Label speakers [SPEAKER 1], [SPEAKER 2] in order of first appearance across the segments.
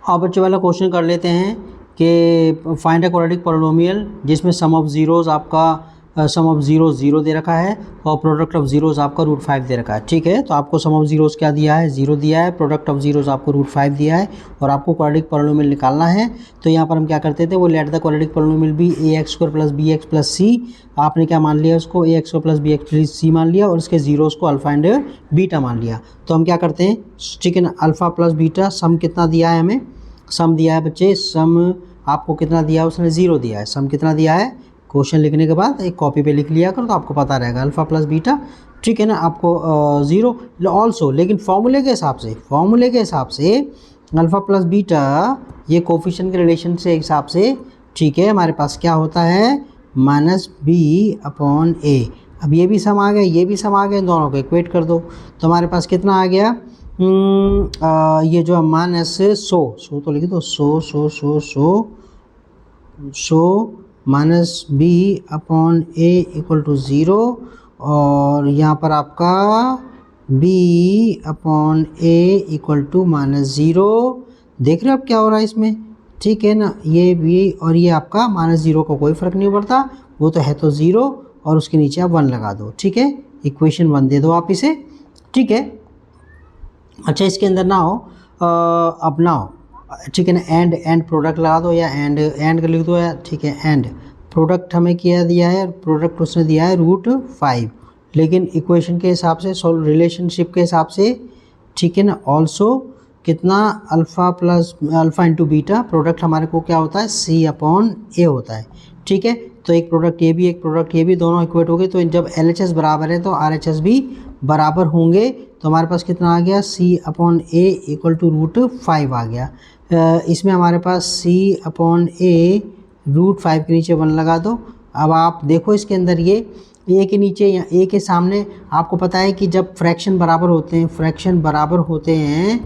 [SPEAKER 1] अब बच्चों वाला क्वेश्चन कर लेते हैं कि फाइंड अ क्वाड्रेटिक पॉलिनोमियल जिसमें सम ऑफ ज़ीरोज़ आपका सम ऑफ ज़ीरो ज़ीरो दे रखा है और प्रोडक्ट ऑफ ज़ीरोज़ आपका √5 दे रखा है। ठीक है, तो आपको सम ऑफ ज़ीरोज़ क्या दिया है, 0 दिया है, प्रोडक्ट ऑफ ज़ीरोज़ आपको √5 दिया है और आपको क्वाड्रेटिक पॉलिनोमियल निकालना है। तो यहाँ पर हम क्या करते थे, वो let the quadratic polynomial be ax² + bx + c। आपने क्या मान लिया उसको, ax² + bx + c मान लिया और इसके ज़ीरोज़ को अल्फ़ा एंड बीटा मान लिया। तो हम क्या करते हैं, ठीक है ना, अल्फ़ा प्लस बीटा सम कितना दिया है, हमें सम दिया है बच्चे, सम आपको कितना दिया है, उसने 0 दिया है। सम कितना दिया है, क्वेश्चन लिखने के बाद एक कॉपी पे लिख लिया करो तो आपको पता रहेगा, अल्फ़ा प्लस बीटा, ठीक है ना, आपको 0 ऑल्सो। लेकिन फॉर्मूले के हिसाब से अल्फ़ा प्लस बीटा ये कोफिशिएंट के रिलेशन से हिसाब से, ठीक है, हमारे पास क्या होता है, -b/a। अब ये भी सम आ गया, ये भी सम आ गया, दोनों को इक्वेट कर दो तो हमारे पास कितना आ गया, ये जो -100 तो लिख दो, 100 -b/a = 0 और यहाँ पर आपका b/a = -0। देख रहे हो आप क्या हो रहा है इसमें, ठीक है ना, ये b और ये आपका -0 का कोई फ़र्क नहीं पड़ता, वो तो है तो 0 और उसके नीचे आप 1 लगा दो, ठीक है, इक्वेशन 1 दे दो आप इसे, ठीक है। अच्छा, इसके अंदर ना हो अब ना हो, ठीक है ना, एंड प्रोडक्ट लगा दो या एंड कर लिख दो या, ठीक है, एंड प्रोडक्ट हमें क्या दिया है, प्रोडक्ट उसने दिया है √5, लेकिन इक्वेशन के हिसाब से, रिलेशनशिप के हिसाब से, ठीक है ना, ऑल्सो कितना, अल्फ़ा इंटू बीटा, प्रोडक्ट हमारे को क्या होता है, c/a होता है, ठीक है। तो एक प्रोडक्ट ये भी, एक प्रोडक्ट ये भी, दोनों इक्वेट हो गए। तो जब LHS बराबर है तो RHS भी बराबर होंगे। तो हमारे पास कितना आ गया, c/a = √5 आ गया। इसमें हमारे पास c/a √5 के नीचे 1 लगा दो। अब आप देखो इसके अंदर ये a के नीचे या a के सामने, आपको पता है कि जब फ्रैक्शन बराबर होते हैं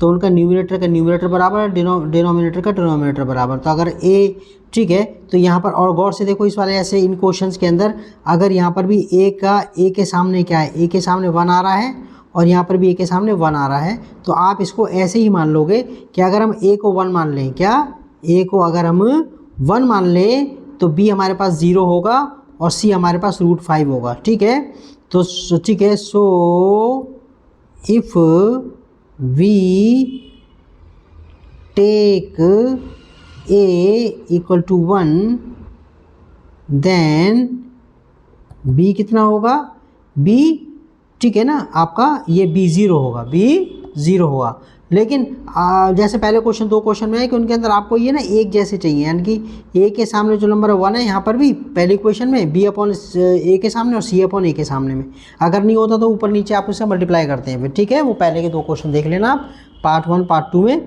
[SPEAKER 1] तो उनका न्यूमरेटर का न्यूमरेटर बराबर है, डिनोमिनेटर का डिनोमिनेटर बराबर। तो अगर a, ठीक है, तो यहाँ पर और गौर से देखो इस वाले ऐसे इन क्वेश्चंस के अंदर, अगर यहाँ पर भी a के सामने क्या है, a के सामने 1 आ रहा है और यहाँ पर भी a के सामने 1 आ रहा है, तो आप इसको ऐसे ही मान लोगे कि अगर हम a को 1 मान लें, क्या a को अगर हम 1 मान लें तो b हमारे पास 0 होगा और c हमारे पास √5 होगा, ठीक है। तो ठीक है, so if we take a = 1 then b कितना होगा, b, ठीक है ना, आपका ये b 0 होगा, b 0 होगा। लेकिन जैसे पहले क्वेश्चन, 2 क्वेश्चन में है कि उनके अंदर आपको ये ना एक जैसे चाहिए, यानी कि a के सामने जो नंबर 1 है, यहाँ पर भी पहले इक्वेशन में b/a के सामने और c/a के सामने में, अगर नहीं होता तो ऊपर नीचे आप उससे मल्टीप्लाई करते हैं, ठीक है। वो पहले के 2 क्वेश्चन देख लेना आप, पार्ट 1 पार्ट 2 में।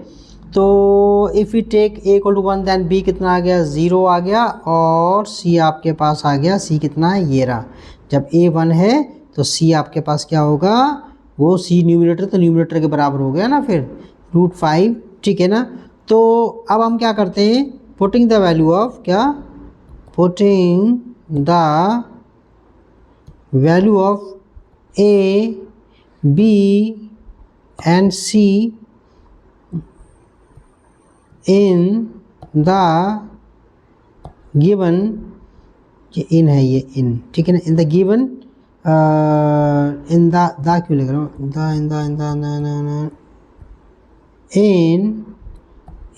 [SPEAKER 1] तो if you take a = 1 then b कितना आ गया, 0 आ गया और c आपके पास आ गया, c कितना है, ये रहा। जब a 1 है तो c आपके पास क्या होगा, वो c न्यूमरेटर तो न्यूमरेटर के बराबर हो गया ना फिर √5, ठीक है ना। तो अब हम क्या करते हैं, पुटिंग द वैल्यू ऑफ, क्या, putting the value of a, b and c in the given, ये इन है, ये इन, ठीक है ना, in the given, in the क्यों लिख रहा हूँ, इन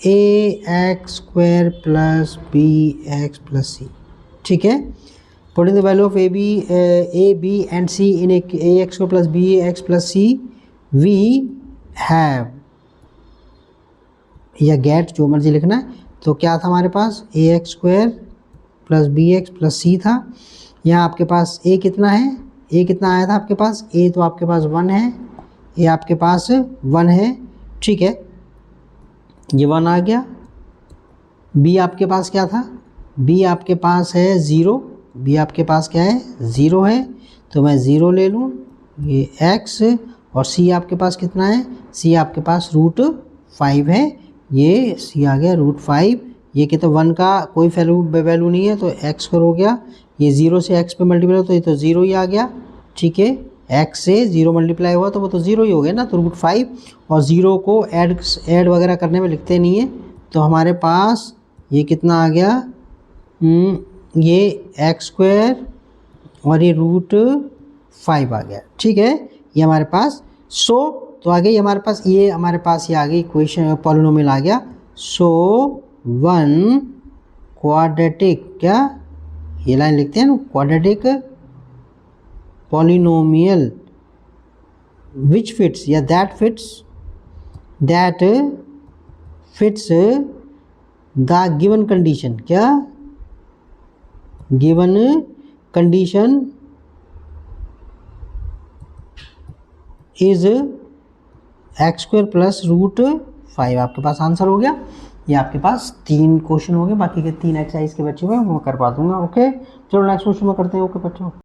[SPEAKER 1] ax² + bx + c, ठीक है। Putting the value of a, b and c in ax² + bx + c we have, या गेट, जो मर्जी लिखना है। तो क्या था हमारे पास, ax² + bx + c था। यहाँ आपके पास a कितना है, a कितना आया था आपके पास, a तो आपके पास 1 है, a आपके पास 1 है, ठीक है, ये 1 आ गया। b आपके पास क्या था, b आपके पास है 0, b आपके पास क्या है, 0 है, तो मैं 0 ले लूँ, ये x, और c आपके पास कितना है, c आपके पास √5 है, ये c आ गया √5। ये कहते 1 का कोई वैल्यू नहीं है तो x हो गया, ये 0 से x पे मल्टीप्लाई तो ये तो 0 ही आ गया, ठीक है, x से 0 मल्टीप्लाई हुआ तो वो तो 0 ही हो गया ना, तो √5 और 0 को ऐड वगैरह करने में लिखते नहीं है, तो हमारे पास ये कितना आ गया, ये x² और ये √5 आ गया। ठीक है, ये हमारे पास तो आ गई हमारे पास ये आ गई इक्वेशन, पॉलिनोमियल आ गया। सो 1 क्वाड्रेटिक, क्या ये लाइन लिखते हैं ना, क्वाड्रेटिक पॉलिनोमियल विच फिट्स या that fits the given condition, क्या given condition is x² plus √5। आपके पास आंसर हो गया। ये आपके पास 3 क्वेश्चन हो गए, बाकी के 3 एक्सरसाइज के बच्चे हुए वो मैं करवा दूंगा। ओके, चलो नेक्स्ट क्वेश्चन में करते हैं। ओके बच्चों।